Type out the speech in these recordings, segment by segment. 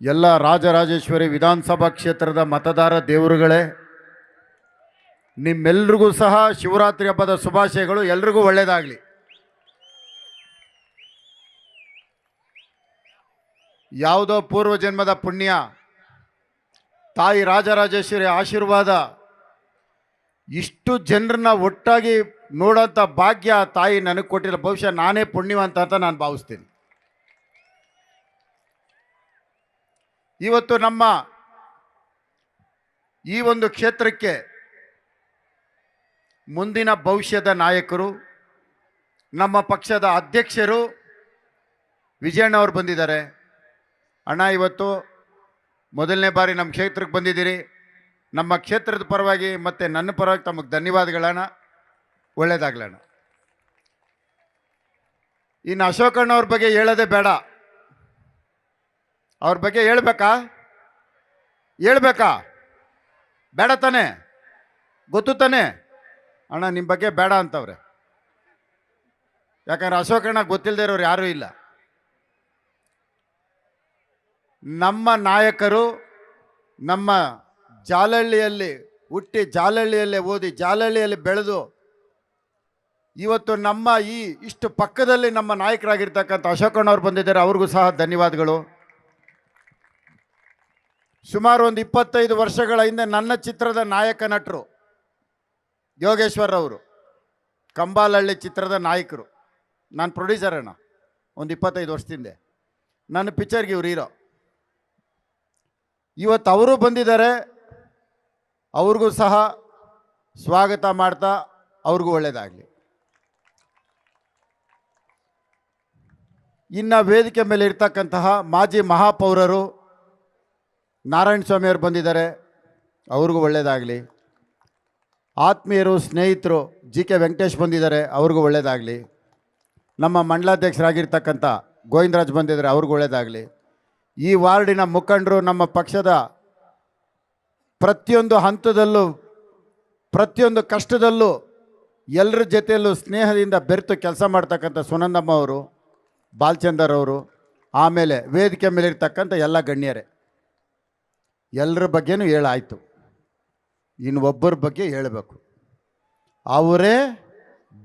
ಎಲ್ಲ ರಾಜರಾಜೇಶ್ವರಿ ವಿಧಾನಸಭಾ ಕ್ಷೇತ್ರದ ಮತದಾರ ದೇವರುಗಳೇ, ನಿಮ್ಮೆಲ್ರಿಗೂ ಸಹ ಶಿವರಾತ್ರಿ ಹಬ್ಬದ ಶುಭಾಶಯಗಳು. ಎಲ್ರಿಗೂ ಒಳ್ಳೆಯದಾಗಲಿ. ಯಾವುದೋ ಪೂರ್ವಜನ್ಮದ ಪುಣ್ಯ, ತಾಯಿ ರಾಜರಾಜೇಶ್ವರಿ ಆಶೀರ್ವಾದ, ಇಷ್ಟು ಜನರನ್ನ ಒಟ್ಟಾಗಿ ನೋಡೋಂಥ ಭಾಗ್ಯ ತಾಯಿ ನನಗೆ ಕೊಟ್ಟಿಲ್ಲ. ಬಹುಶಃ ನಾನೇ ಪುಣ್ಯವಂತ ಅಂತ ನಾನು ಭಾವಿಸ್ತೀನಿ. ಇವತ್ತು ನಮ್ಮ ಈ ಒಂದು ಕ್ಷೇತ್ರಕ್ಕೆ ಮುಂದಿನ ಭವಿಷ್ಯದ ನಾಯಕರು, ನಮ್ಮ ಪಕ್ಷದ ಅಧ್ಯಕ್ಷರು ವಿಜಯಣ್ಣವ್ರು ಬಂದಿದ್ದಾರೆ. ಅಣ್ಣ, ಇವತ್ತು ಮೊದಲನೇ ಬಾರಿ ನಮ್ಮ ಕ್ಷೇತ್ರಕ್ಕೆ ಬಂದಿದ್ದೀರಿ. ನಮ್ಮ ಕ್ಷೇತ್ರದ ಪರವಾಗಿ ಮತ್ತು ನನ್ನ ಪರವಾಗಿ ತಮಗೆ ಧನ್ಯವಾದಗಳಣ್ಣ. ಒಳ್ಳೆಯದಾಗಲಣ್ಣ. ಇನ್ನು ಅಶೋಕಣ್ಣವ್ರ ಬಗ್ಗೆ ಹೇಳೋದೇ ಬೇಡ. ಅವ್ರ ಬಗ್ಗೆ ಹೇಳ್ಬೇಕಾ ಬೇಡ ತಾನೆ? ಗೊತ್ತು ತಾನೆ ಅಣ್ಣ, ನಿಮ್ಮ ಬಗ್ಗೆ ಬೇಡ ಅಂತವ್ರೆ. ಯಾಕಂದ್ರೆ ಅಶೋಕಣ್ಣ ಗೊತ್ತಿಲ್ಲದೆ ಇರೋರು ಯಾರೂ ಇಲ್ಲ. ನಮ್ಮ ನಾಯಕರು ನಮ್ಮ ಜಾಲಹಳ್ಳಿಯಲ್ಲಿ ಹುಟ್ಟಿ, ಜಾಲಹಳ್ಳಿಯಲ್ಲೇ ಓದಿ, ಜಾಲಹಳ್ಳಿಯಲ್ಲಿ ಬೆಳೆದು ಇವತ್ತು ನಮ್ಮ ಇಷ್ಟು ಪಕ್ಕದಲ್ಲಿ ನಮ್ಮ ನಾಯಕರಾಗಿರ್ತಕ್ಕಂಥ ಅಶೋಕಣ್ಣವ್ರು ಬಂದಿದ್ದಾರೆ. ಅವ್ರಿಗೂ ಸಹ ಧನ್ಯವಾದಗಳು. ಸುಮಾರು ಒಂದು 25 ವರ್ಷಗಳ ಹಿಂದೆ ನನ್ನ ಚಿತ್ರದ ನಾಯಕ ನಟರು ಯೋಗೇಶ್ವರ್ ಅವರು, ಕಂಬಾಲಹಳ್ಳಿ ಚಿತ್ರದ ನಾಯಕರು. ನಾನು ಪ್ರೊಡ್ಯೂಸರ್ ಅಣ್ಣ. ಒಂದು 25 ವರ್ಷದಿಂದ ನನ್ನ ಪಿಕ್ಚರ್ಗೆ ಇವ್ರು ಹೀರೋ. ಇವತ್ತು ಅವರು ಬಂದಿದ್ದಾರೆ. ಅವ್ರಿಗೂ ಸಹ ಸ್ವಾಗತ ಮಾಡ್ತಾ ಅವ್ರಿಗೂ ಒಳ್ಳೆಯದಾಗಲಿ. ಇನ್ನು ವೇದಿಕೆ ಮೇಲೆ ಇರ್ತಕ್ಕಂತಹ ಮಾಜಿ ಮಹಾಪೌರರು ನಾರಾಯಣ ಸ್ವಾಮಿಯವರು ಬಂದಿದ್ದಾರೆ. ಅವ್ರಿಗೂ ಒಳ್ಳೆಯದಾಗಲಿ. ಆತ್ಮೀಯರು, ಸ್ನೇಹಿತರು ಜಿ ಕೆ ವೆಂಕಟೇಶ್ ಬಂದಿದ್ದಾರೆ. ಅವ್ರಿಗೂ ಒಳ್ಳೆಯದಾಗಲಿ. ನಮ್ಮ ಮಂಡಲಾಧ್ಯಕ್ಷರಾಗಿರ್ತಕ್ಕಂಥ ಗೋವಿಂದರಾಜ್ ಬಂದಿದ್ದಾರೆ. ಅವ್ರಿಗೂ ಒಳ್ಳೆಯದಾಗಲಿ. ಈ ವಾರ್ಡಿನ ಮುಖಂಡರು, ನಮ್ಮ ಪಕ್ಷದ ಪ್ರತಿಯೊಂದು ಹಂತದಲ್ಲೂ, ಪ್ರತಿಯೊಂದು ಕಷ್ಟದಲ್ಲೂ ಎಲ್ಲರ ಜೊತೆಯಲ್ಲೂ ಸ್ನೇಹದಿಂದ ಬೆರೆತು ಕೆಲಸ ಮಾಡ್ತಕ್ಕಂಥ ಸುನಂದಮ್ಮ ಅವರು, ಬಾಲಚಂದರ್ ಅವರು, ಆಮೇಲೆ ವೇದಿಕೆ ಮೇಲೆ ಇರ್ತಕ್ಕಂಥ ಎಲ್ಲ ಗಣ್ಯರೇ, ಎಲ್ಲರ ಬಗ್ಗೆನೂ ಹೇಳಾಯಿತು. ಇನ್ನು ಒಬ್ಬರ ಬಗ್ಗೆ ಹೇಳಬೇಕು. ಅವರೇ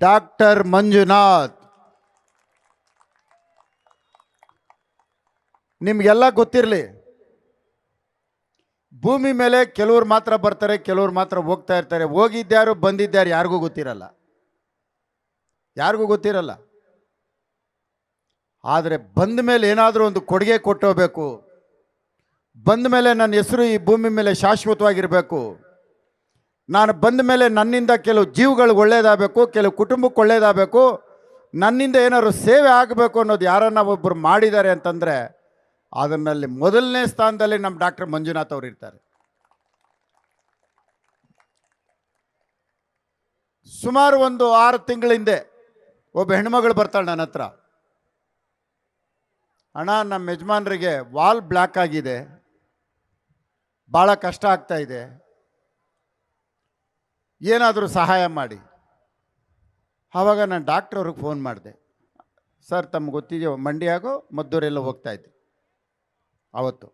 ಡಾಕ್ಟರ್ ಮಂಜುನಾಥ್. ನಿಮಗೆಲ್ಲ ಗೊತ್ತಿರಲಿ, ಭೂಮಿ ಮೇಲೆ ಕೆಲವ್ರು ಮಾತ್ರ ಬರ್ತಾರೆ, ಕೆಲವ್ರು ಮಾತ್ರ ಹೋಗ್ತಾ ಇರ್ತಾರೆ. ಹೋಗಿದ್ಯಾರು ಬಂದಿದ್ಯಾರು ಯಾರಿಗೂ ಗೊತ್ತಿರಲ್ಲ. ಆದರೆ ಬಂದ ಮೇಲೆ ಏನಾದರೂ ಒಂದು ಕೊಡುಗೆ ಕೊಟ್ಟೋಗ್ಬೇಕು. ಬಂದ ಮೇಲೆ ನನ್ನ ಹೆಸರು ಈ ಭೂಮಿ ಮೇಲೆ ಶಾಶ್ವತವಾಗಿರಬೇಕು. ನಾನು ಬಂದ ಮೇಲೆ ನನ್ನಿಂದ ಕೆಲವು ಜೀವಗಳಿಗೆ ಒಳ್ಳೇದಾಗಬೇಕು, ಕೆಲವು ಕುಟುಂಬಕ್ಕೆ ಒಳ್ಳೇದಾಗಬೇಕು, ನನ್ನಿಂದ ಏನಾದ್ರು ಸೇವೆ ಆಗಬೇಕು ಅನ್ನೋದು ಯಾರನ್ನ ಒಬ್ಬರು ಮಾಡಿದ್ದಾರೆ ಅಂತಂದರೆ ಅದನ್ನಲ್ಲಿ ಮೊದಲನೇ ಸ್ಥಾನದಲ್ಲಿ ನಮ್ಮ ಡಾಕ್ಟರ್ ಮಂಜುನಾಥ್ ಅವರು ಇರ್ತಾರೆ. ಸುಮಾರು ಒಂದು 6 ತಿಂಗಳ ಹಿಂದೆ ಒಬ್ಬ ಹೆಣ್ಮಗಳು ಬರ್ತಾಳೆ ನನ್ನ ಹತ್ರ. ಅಣ್ಣ, ನಮ್ಮ ಯಜಮಾನರಿಗೆ ವಾಲ್ ಬ್ಲ್ಯಾಕ್ ಆಗಿದೆ, ಭಾಳ ಕಷ್ಟ ಆಗ್ತಾ ಇದೆ, ಏನಾದರೂ ಸಹಾಯ ಮಾಡಿ. ಆವಾಗ ನಾನು ಡಾಕ್ಟ್ರ್ ಅವ್ರಿಗೆ ಫೋನ್ ಮಾಡಿದೆ. ಸರ್, ತಮ್ಗೆ ಗೊತ್ತಿದೆಯೋ ಮಂಡ್ಯಾಗೋ ಮದ್ದೂರೆಲ್ಲ ಹೋಗ್ತಾಯಿದ್ದೆ. ಅವತ್ತು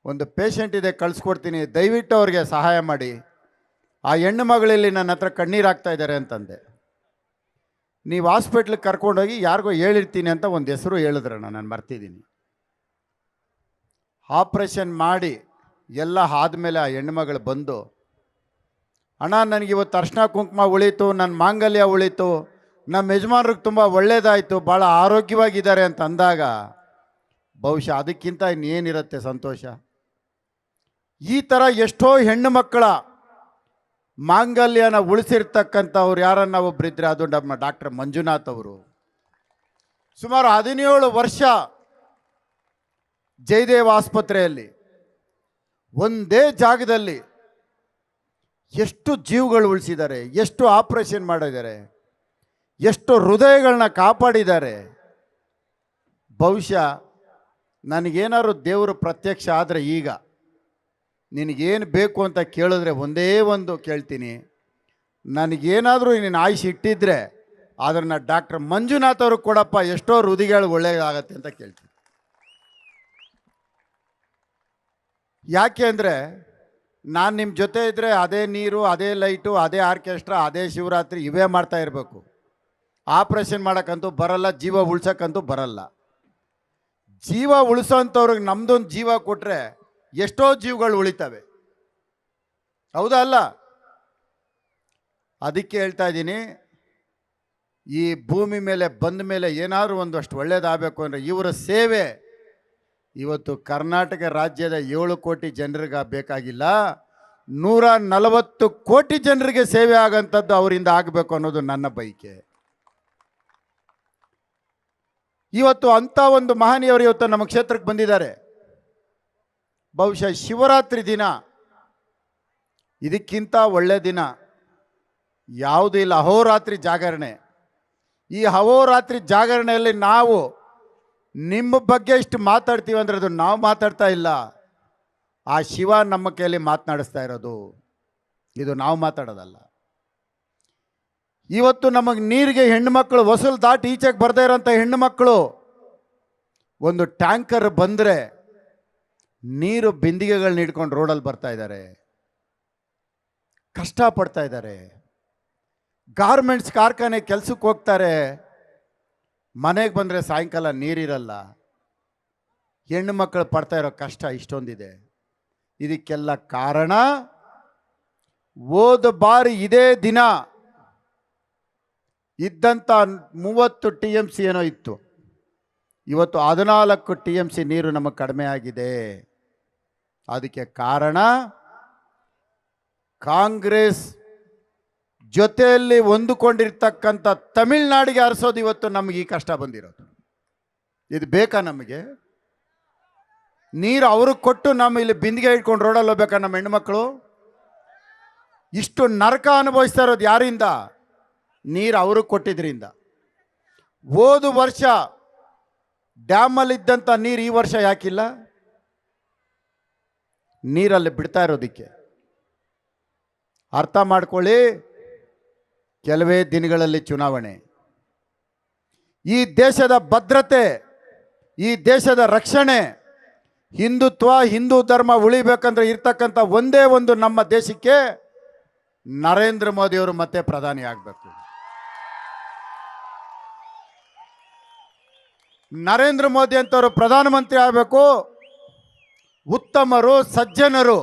ಒಂದು ಪೇಷಂಟ್ ಇದೆ, ಕಳಿಸ್ಕೊಡ್ತೀನಿ, ದಯವಿಟ್ಟು ಅವ್ರಿಗೆ ಸಹಾಯ ಮಾಡಿ. ಆ ಹೆಣ್ಣು ಮಗಳಲ್ಲಿ ನನ್ನ ಹತ್ರ ಕಣ್ಣೀರಾಗ್ತಾ ಇದ್ದಾರೆ ಅಂತಂದೆ. ನೀವು ಹಾಸ್ಪಿಟ್ಲಿಗೆ ಕರ್ಕೊಂಡೋಗಿ ಯಾರಿಗೋ ಹೇಳಿರ್ತೀನಿ ಅಂತ ಒಂದು ಹೆಸರು ಹೇಳಿದ್ರಣ್ಣ, ನಾನು ಮರ್ತಿದ್ದೀನಿ. ಆಪ್ರೇಷನ್ ಮಾಡಿ ಎಲ್ಲ ಆದಮೇಲೆ ಆ ಹೆಣ್ಣುಮಗಳು ಬಂದು, ಅಣ್ಣ, ನನಗಿವತ್ತು ಅರ್ಶಿನ ಕುಂಕುಮ ಉಳೀತು, ನನ್ನ ಮಾಂಗಲ್ಯ ಉಳೀತು, ನಮ್ಮ ಯಜಮಾನ್ರಿಗೆ ತುಂಬ ಒಳ್ಳೆಯದಾಯಿತು, ಭಾಳ ಆರೋಗ್ಯವಾಗಿದ್ದಾರೆ ಅಂತ ಅಂದಾಗ ಬಹುಶಃ ಅದಕ್ಕಿಂತ ಇನ್ನೇನಿರುತ್ತೆ ಸಂತೋಷ. ಈ ಥರ ಎಷ್ಟೋ ಹೆಣ್ಣು ಮಕ್ಕಳ ಮಾಂಗಲ್ಯನ ಉಳಿಸಿರ್ತಕ್ಕಂಥವ್ರು ಯಾರನ್ನ ಒಬ್ಬರಿದ್ದರೆ ಅದು ನಮ್ಮ ಡಾಕ್ಟರ್ ಮಂಜುನಾಥ್ ಅವರು. ಸುಮಾರು 17 ವರ್ಷ ಜಯದೇವ ಆಸ್ಪತ್ರೆಯಲ್ಲಿ ಒಂದೇ ಜಾಗದಲ್ಲಿ ಎಷ್ಟು ಜೀವಗಳು ಉಳಿಸಿದ್ದಾರೆ, ಎಷ್ಟು ಆಪರೇಷನ್ ಮಾಡಿದ್ದಾರೆ, ಎಷ್ಟು ಹೃದಯಗಳನ್ನ ಕಾಪಾಡಿದ್ದಾರೆ. ಬಹುಶಃ ನನಗೇನಾದ್ರು ದೇವರು ಪ್ರತ್ಯಕ್ಷ ಆದರೆ ಈಗ ನಿನಗೇನು ಬೇಕು ಅಂತ ಕೇಳಿದ್ರೆ ಒಂದೇ ಒಂದು ಕೇಳ್ತೀನಿ, ನನಗೇನಾದರೂ ನೀನು ಆಯುಷ್ ಇಟ್ಟಿದ್ರೆ ಅದನ್ನು ಡಾಕ್ಟರ್ ಮಂಜುನಾಥ್ ಅವರು ಕೊಡಪ್ಪ, ಎಷ್ಟೋ ಹೃದಯಗಳು ಒಳ್ಳೆಯದಾಗತ್ತೆ ಅಂತ ಕೇಳ್ತೀನಿ. ಯಾಕೆ ಅಂದರೆ ನಾನು ನಿಮ್ಮ ಜೊತೆ ಇದ್ದರೆ ಅದೇ ನೀರು, ಅದೇ ಲೈಟು, ಅದೇ ಆರ್ಕೆಸ್ಟ್ರಾ, ಅದೇ ಶಿವರಾತ್ರಿ ಇವೇ ಮಾಡ್ತಾ ಇರಬೇಕು. ಆಪ್ರೇಷನ್ ಮಾಡೋಕ್ಕಂತೂ ಬರಲ್ಲ, ಜೀವ ಉಳ್ಸೋಕ್ಕಂತೂ ಬರಲ್ಲ. ಜೀವ ಉಳಿಸೋಂಥವ್ರಿಗೆ ನಮ್ಮದೊಂದು ಜೀವ ಕೊಟ್ಟರೆ ಎಷ್ಟೋ ಜೀವಗಳು ಉಳಿತವೆ, ಹೌದಾ ಅಲ್ಲ? ಅದಕ್ಕೆ ಹೇಳ್ತಾ ಇದ್ದೀನಿ, ಈ ಭೂಮಿ ಮೇಲೆ ಬಂದ ಮೇಲೆ ಏನಾದರೂ ಒಂದಷ್ಟು ಒಳ್ಳೇದಾಗಬೇಕು ಅಂದರೆ ಇವರ ಸೇವೆ ಇವತ್ತು ಕರ್ನಾಟಕ ರಾಜ್ಯದ 7 ಕೋಟಿ ಜನರಿಗೆ ಬೇಕಾಗಿಲ್ಲ, 140 ಕೋಟಿ ಜನರಿಗೆ ಸೇವೆ ಆಗೋಂಥದ್ದು ಅವರಿಂದ ಆಗಬೇಕು ಅನ್ನೋದು ನನ್ನ ಬಯಕೆ. ಇವತ್ತು ಅಂಥ ಒಂದು ಮಹನೀಯರು ಇವತ್ತು ನಮ್ಮ ಕ್ಷೇತ್ರಕ್ಕೆ ಬಂದಿದ್ದಾರೆ. ಬಹುಶಃ ಶಿವರಾತ್ರಿ ದಿನ ಇದಕ್ಕಿಂತ ಒಳ್ಳೆಯ ದಿನ ಯಾವುದೂ ಇಲ್ಲ. ಅಹೋರಾತ್ರಿ ಜಾಗರಣೆ. ಈ ಅಹೋರಾತ್ರಿ ಜಾಗರಣೆಯಲ್ಲಿ ನಾವು ನಿಮ್ಮ ಬಗ್ಗೆ ಇಷ್ಟು ಮಾತಾಡ್ತೀವಿ ಅಂದರೆ ಅದು ನಾವು ಮಾತಾಡ್ತಾ ಇಲ್ಲ, ಆ ಶಿವ ನಮ್ಮ ಕೈಯಲ್ಲಿ ಮಾತನಾಡಿಸ್ತಾ ಇರೋದು, ಇದು ನಾವು ಮಾತಾಡೋದಲ್ಲ. ಇವತ್ತು ನಮಗೆ ನೀರಿಗೆ ಹೆಣ್ಣುಮಕ್ಕಳು ವಸೂಲು ದಾಟಿ ಈಚೆಗೆ ಬರ್ದೇ ಇರೋಂಥ ಹೆಣ್ಣುಮಕ್ಕಳು ಒಂದು ಟ್ಯಾಂಕರ್ ಬಂದರೆ ನೀರು ಬಿಂದಿಗೆಗಳನ್ನ ಹಿಡ್ಕೊಂಡು ರೋಡಲ್ಲಿ ಬರ್ತಾ ಇದ್ದಾರೆ, ಕಷ್ಟಪಡ್ತಾ ಇದ್ದಾರೆ. ಗಾರ್ಮೆಂಟ್ಸ್ ಕಾರ್ಖಾನೆ ಕೆಲಸಕ್ಕೆ ಹೋಗ್ತಾರೆ, ಮನೆಗೆ ಬಂದರೆ ಸಾಯಂಕಾಲ ನೀರಿರಲ್ಲ. ಹೆಣ್ಣು ಮಕ್ಕಳು ಪಡ್ತಾ ಇರೋ ಕಷ್ಟ ಇಷ್ಟೊಂದಿದೆ. ಇದಕ್ಕೆಲ್ಲ ಕಾರಣ ಹೋದ ಬಾರಿ ಇದೇ ದಿನ ಇದ್ದಂಥ 30 TMC ಏನೋ ಇತ್ತು, ಇವತ್ತು 14 TMC ನೀರು ನಮಗೆ ಕಡಿಮೆ ಆಗಿದೆ. ಅದಕ್ಕೆ ಕಾರಣ ಕಾಂಗ್ರೆಸ್ ಜೊತೆಯಲ್ಲಿ ಹೊಂದಿಕೊಂಡಿರ್ತಕ್ಕಂಥ ತಮಿಳ್ನಾಡಿಗೆ ಹರಿಸೋದು ಇವತ್ತು ನಮಗೆ ಈ ಕಷ್ಟ ಬಂದಿರೋದು. ಇದು ಬೇಕಾ ನಮಗೆ? ನೀರು ಅವ್ರಿಗೆ ಕೊಟ್ಟು ನಮ್ಮ ಇಲ್ಲಿ ಬಿಂದಿಗೆ ಇಟ್ಕೊಂಡು ರೋಡಲ್ಲಿ ಹೋಗ್ಬೇಕಾ ನಮ್ಮ ಹೆಣ್ಮಕ್ಳು? ಇಷ್ಟು ನರಕ ಅನುಭವಿಸ್ತಾ ಇರೋದು ಯಾರಿಂದ? ನೀರು ಅವ್ರಿಗೆ ಕೊಟ್ಟಿದ್ರಿಂದ. ಹೋದ ವರ್ಷ ಡ್ಯಾಮಲ್ಲಿದ್ದಂಥ ನೀರು ಈ ವರ್ಷ ಯಾಕಿಲ್ಲ? ನೀರಲ್ಲಿ ಬಿಡ್ತಾ ಇರೋದಕ್ಕೆ. ಅರ್ಥ ಮಾಡ್ಕೊಳ್ಳಿ, ಕೆಲವೇ ದಿನಗಳಲ್ಲಿ ಚುನಾವಣೆ. ಈ ದೇಶದ ಭದ್ರತೆ, ಈ ದೇಶದ ರಕ್ಷಣೆ, ಹಿಂದುತ್ವ, ಹಿಂದೂ ಧರ್ಮ ಉಳಿಬೇಕಂದ್ರೆ ಇರ್ತಕ್ಕಂಥ ಒಂದೇ ಒಂದು ನಮ್ಮ ದೇಶಕ್ಕೆ ನರೇಂದ್ರ ಮೋದಿಯವರು ಮತ್ತೆ ಪ್ರಧಾನಿ ಆಗಬೇಕು. ನರೇಂದ್ರ ಮೋದಿ ಅಂತವರು ಪ್ರಧಾನಮಂತ್ರಿ ಆಗಬೇಕು. ಉತ್ತಮರು, ಸಜ್ಜನರು,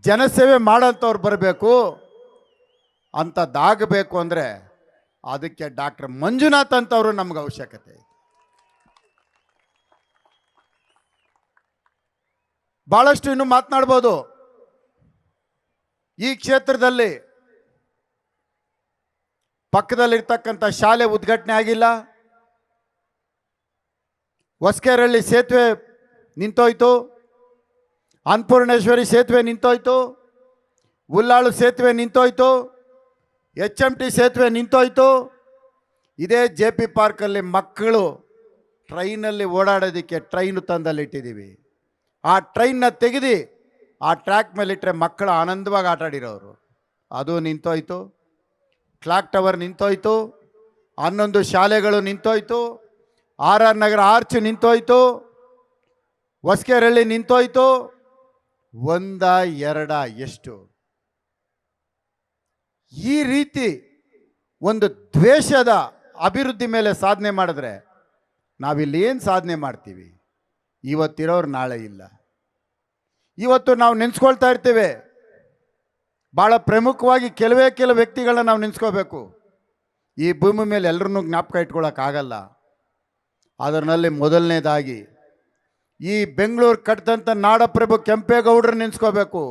ಜನಸೇವೆ ಮಾಡೋಂಥವ್ರು ಬರಬೇಕು. ಅಂಥದ್ದಾಗಬೇಕು ಅಂದರೆ ಅದಕ್ಕೆ ಡಾಕ್ಟರ್ ಮಂಜುನಾಥ್ ಅಂತವರು ನಮ್ಗೆ ಅವಶ್ಯಕತೆ ಇದೆ. ಭಾಳಷ್ಟು ಇನ್ನೂ ಮಾತನಾಡ್ಬೋದು. ಈ ಕ್ಷೇತ್ರದಲ್ಲಿ ಪಕ್ಕದಲ್ಲಿರ್ತಕ್ಕಂಥ ಶಾಲೆ ಉದ್ಘಾಟನೆ ಆಗಿಲ್ಲ, ಹೊಸಕೆರಳ್ಳಿ ಸೇತುವೆ ನಿಂತೋಯ್ತು, ಅನ್ನಪೂರ್ಣೇಶ್ವರಿ ಸೇತುವೆ ನಿಂತೋಯ್ತು, ಉಲ್ಲಾಳು ಸೇತುವೆ ನಿಂತೋಯ್ತು, HMT ಸೇತುವೆ ನಿಂತೋಯ್ತು. ಇದೇ JP ಪಾರ್ಕಲ್ಲಿ ಮಕ್ಕಳು ಟ್ರೈನಲ್ಲಿ ಓಡಾಡೋದಕ್ಕೆ ಟ್ರೈನು ತಂದಲ್ಲಿಟ್ಟಿದ್ದೀವಿ. ಆ ಟ್ರೈನ್ನ ತೆಗೆದು ಆ ಟ್ರ್ಯಾಕ್ ಮೇಲೆ ಇಟ್ಟರೆ ಮಕ್ಕಳು ಆನಂದವಾಗಿ ಆಟಾಡಿರೋರು, ಅದು ನಿಂತೋಯ್ತು. ಕ್ಲಾಕ್ ಟವರ್ ನಿಂತೋಯ್ತು, 11 ಶಾಲೆಗಳು ನಿಂತೋಯ್ತು, RR ನಗರ ಆರ್ಚ್ ನಿಂತೋಯ್ತು, ಹೊಸಕೆರಳ್ಳಿ ನಿಂತೋಯ್ತು. ಒಂದ ಎರಡ ಎಷ್ಟು? ಈ ರೀತಿ ಒಂದು ದ್ವೇಷದ ಅಭಿವೃದ್ಧಿ ಮೇಲೆ ಸಾಧನೆ ಮಾಡಿದ್ರೆ ನಾವಿಲ್ಲಿ ಏನು ಸಾಧನೆ ಮಾಡ್ತೀವಿ? ಇವತ್ತಿರೋರು ನಾಳೆ ಇಲ್ಲ. ಇವತ್ತು ನಾವು ನೆನೆಸ್ಕೊಳ್ತಾ ಇರ್ತೀವಿ. ಭಾಳ ಪ್ರಮುಖವಾಗಿ ಕೆಲವು ವ್ಯಕ್ತಿಗಳನ್ನ ನಾವು ನೆನೆಸ್ಕೋಬೇಕು. ಈ ಭೂಮಿ ಮೇಲೆ ಎಲ್ಲರನ್ನೂ ಜ್ಞಾಪಕ ಇಟ್ಕೊಳ್ಳೋಕ್ಕಾಗಲ್ಲ. ಅದರಲ್ಲಿ ಮೊದಲನೇದಾಗಿ ಈ ಬೆಂಗಳೂರು ಕಟ್ಟಿದಂಥ ನಾಡಪ್ರಭು ಕೆಂಪೇಗೌಡರು ನೆನೆಸ್ಕೋಬೇಕು.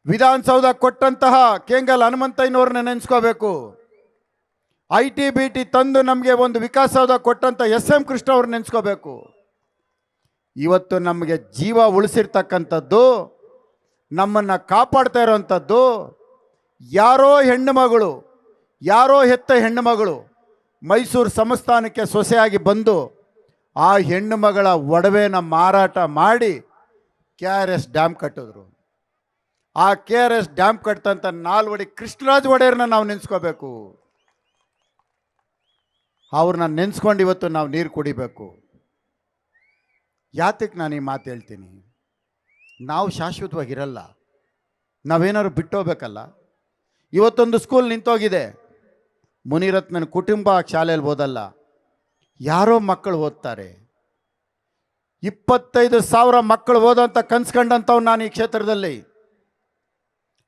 ವಿಧಾನಸೌಧ ಕೊಟ್ಟಂತಹ ಕೆಂಗಲ್ ಹನುಮಂತಯ್ಯನವ್ರನ್ನ ನೆನೆಸ್ಕೋಬೇಕು. IT-BT ತಂದು ನಮಗೆ ಒಂದು ವಿಕಾಸಸೌಧ ಕೊಟ್ಟಂಥ SM ಕೃಷ್ಣ ಅವ್ರನ್ನ ನೆನೆಸ್ಕೋಬೇಕು. ಇವತ್ತು ನಮಗೆ ಜೀವ ಉಳಿಸಿರ್ತಕ್ಕಂಥದ್ದು, ನಮ್ಮನ್ನು ಕಾಪಾಡ್ತಾ ಇರೋವಂಥದ್ದು ಯಾರೋ ಹೆಣ್ಣು ಮಗಳು, ಯಾರೋ ಹೆತ್ತ ಹೆಣ್ಣು ಮಗಳು ಮೈಸೂರು ಸಂಸ್ಥಾನಕ್ಕೆ ಸೊಸೆಯಾಗಿ ಬಂದು ಆ ಹೆಣ್ಣು ಮಗಳ ಒಡವೆನ ಮಾರಾಟ ಮಾಡಿ KRS ಡ್ಯಾಮ್ ಕಟ್ಟಿದ್ರು. ಆ KRS ಡ್ಯಾಮ್ ಕಟ್ಟಂಥ ನಾಲ್ವಡಿ ಕೃಷ್ಣರಾಜ ಒಡೆಯರ್ನ ನಾವು ನೆನೆಸ್ಕೋಬೇಕು. ಅವ್ರನ್ನ ನೆನೆಸ್ಕೊಂಡು ಇವತ್ತು ನಾವು ನೀರು ಕುಡಿಬೇಕು. ಯಾತಕ್ಕೆ ನಾನು ಈ ಮಾತು ಹೇಳ್ತೀನಿ, ನಾವು ಶಾಶ್ವತವಾಗಿರಲ್ಲ, ನಾವೇನಾದ್ರು ಬಿಟ್ಟೋಗ್ಬೇಕಲ್ಲ. ಇವತ್ತೊಂದು ಸ್ಕೂಲ್ ನಿಂತೋಗಿದೆ, ಮುನಿರತ್ನನ ಕುಟುಂಬ ಶಾಲೆಯಲ್ಲಿ ಓದಲ್ಲ, ಯಾರೋ ಮಕ್ಕಳು ಓದ್ತಾರೆ. 25,000 ಮಕ್ಕಳು ಓದೋಂಥ ಕನ್ಸ್ಕೊಂಡಂಥವು ನಾನು ಈ ಕ್ಷೇತ್ರದಲ್ಲಿ.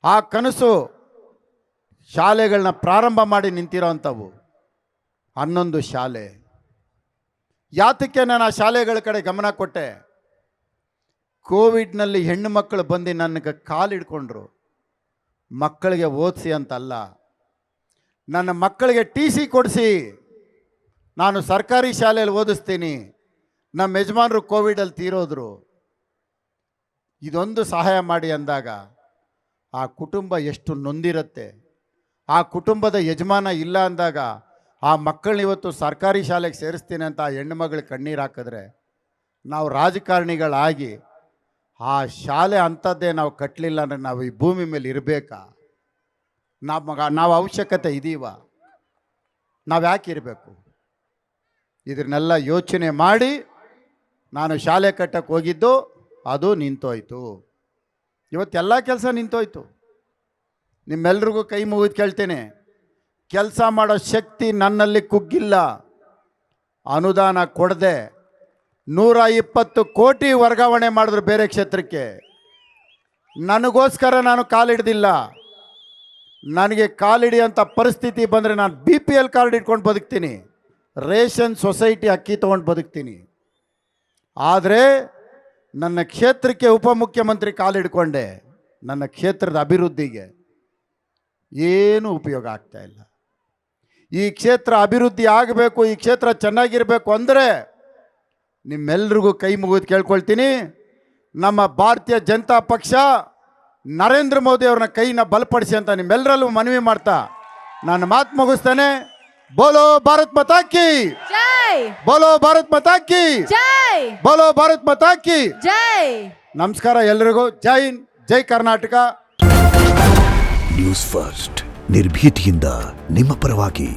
ಆ ಕನಸು ಶಾಲೆಗಳನ್ನ ಪ್ರಾರಂಭ ಮಾಡಿ ನಿಂತಿರೋ ಅಂಥವು 11 ಶಾಲೆ. ಯಾತಕ್ಕೆ ನಾನು ಆ ಶಾಲೆಗಳ ಕಡೆ ಗಮನ ಕೊಟ್ಟೆ? ಕೋವಿಡ್ನಲ್ಲಿ ಹೆಣ್ಣು ಮಕ್ಕಳು ಬಂದು ನನಗೆ ಕಾಲಿಡ್ಕೊಂಡ್ರು. ಮಕ್ಕಳಿಗೆ ಓದಿಸಿ ಅಂತಲ್ಲ, ನನ್ನ ಮಕ್ಕಳಿಗೆ TC ಕೊಡಿಸಿ, ನಾನು ಸರ್ಕಾರಿ ಶಾಲೆಯಲ್ಲಿ ಓದಿಸ್ತೀನಿ, ನಮ್ಮ ಯಜಮಾನರು ಕೋವಿಡಲ್ಲಿ ತೀರೋದ್ರು, ಇದೊಂದು ಸಹಾಯ ಮಾಡಿ ಅಂದಾಗ ಆ ಕುಟುಂಬ ಎಷ್ಟು ನೊಂದಿರುತ್ತೆ. ಆ ಕುಟುಂಬದ ಯಜಮಾನ ಇಲ್ಲ ಅಂದಾಗ ಆ ಮಕ್ಕಳನ್ನ ಇವತ್ತು ಸರ್ಕಾರಿ ಶಾಲೆಗೆ ಸೇರಿಸ್ತೀನಿ ಅಂತ ಆ ಹೆಣ್ಣುಮಗಳು ಕಣ್ಣೀರು ಹಾಕಿದ್ರೆ, ನಾವು ರಾಜಕಾರಣಿಗಳಾಗಿ ಆ ಶಾಲೆ ಅಂಥದ್ದೇ ನಾವು ಕಟ್ಟಲಿಲ್ಲ ಅಂದರೆ ನಾವು ಈ ಭೂಮಿ ಮೇಲೆ ಇರಬೇಕಾ? ನಾವು ಅವಶ್ಯಕತೆ ಇದೀವ? ನಾವು ಯಾಕೆ ಇರಬೇಕು? ಇದನ್ನೆಲ್ಲ ಯೋಚನೆ ಮಾಡಿ ನಾನು ಶಾಲೆ ಕಟ್ಟಕ್ಕೆ ಹೋಗಿದ್ದು, ಅದು ನಿಂತೋಯ್ತು. ಇವತ್ತೆಲ್ಲ ಕೆಲಸ ನಿಂತೋಯ್ತು. ನಿಮ್ಮೆಲ್ರಿಗೂ ಕೈ ಮುಗಿದು ಕೇಳ್ತೇನೆ, ಕೆಲಸ ಮಾಡೋ ಶಕ್ತಿ ನನ್ನಲ್ಲಿ ಕುಗ್ಗಿಲ್ಲ. ಅನುದಾನ ಕೊಡದೆ 120 ಕೋಟಿ ವರ್ಗಾವಣೆ ಮಾಡಿದ್ರು ಬೇರೆ ಕ್ಷೇತ್ರಕ್ಕೆ. ನನಗೋಸ್ಕರ ನಾನು ಕಾಲಿಡ್ದಿಲ್ಲ. ನನಗೆ ಕಾಲಿಡಿಯೋಂಥ ಪರಿಸ್ಥಿತಿ ಬಂದರೆ ನಾನು BPL ಕಾರ್ಡ್ ಇಟ್ಕೊಂಡು ಬದುಕ್ತೀನಿ, ರೇಷನ್ ಸೊಸೈಟಿ ಅಕ್ಕಿ ತೊಗೊಂಡು ಬದುಕ್ತೀನಿ. ಆದರೆ ನನ್ನ ಕ್ಷೇತ್ರಕ್ಕೆ ಉಪಮುಖ್ಯಮಂತ್ರಿ ಕಾಲಿಡ್ಕೊಂಡೆ, ನನ್ನ ಕ್ಷೇತ್ರದ ಅಭಿವೃದ್ಧಿಗೆ ಏನೂ ಉಪಯೋಗ ಆಗ್ತಾ ಇಲ್ಲ. ಈ ಕ್ಷೇತ್ರ ಅಭಿವೃದ್ಧಿ ಆಗಬೇಕು, ಈ ಕ್ಷೇತ್ರ ಚೆನ್ನಾಗಿರಬೇಕು ಅಂದರೆ ನಿಮ್ಮೆಲ್ರಿಗೂ ಕೈ ಮುಗಿದು ಕೇಳ್ಕೊಳ್ತೀನಿ, ನಮ್ಮ ಭಾರತೀಯ ಜನತಾ ಪಕ್ಷ ನರೇಂದ್ರ ಮೋದಿ ಅವ್ರನ್ನ ಕೈನ ಬಲಪಡಿಸಿ ಅಂತ ನಿಮ್ಮೆಲ್ಲರಲ್ಲೂ ಮನವಿ ಮಾಡ್ತಾ ನಾನು ಮಾತು ಮುಗಿಸ್ತೇನೆ. ಬೋಲೋ ಭಾರತ್ ಮಾತಾ ಕಿ ಜೈ, ಬೋಲೋ ಭಾರತ್ ಮಾತಾ ಕಿ ಜೈ, ಬೋಲೋ ಭಾರತ್ ಮಾತಾ ಕಿ ಜೈ. ನಮಸ್ಕಾರ ಎಲ್ರಿಗೂ. ಜೈ ಹಿಂದ್, ಜೈ ಕರ್ನಾಟಕ. ನ್ಯೂಸ್ ಫಸ್ಟ್, ನಿರ್ಭೀತಿಯಿಂದ ನಿಮ್ಮ ಪರವಾಗಿ.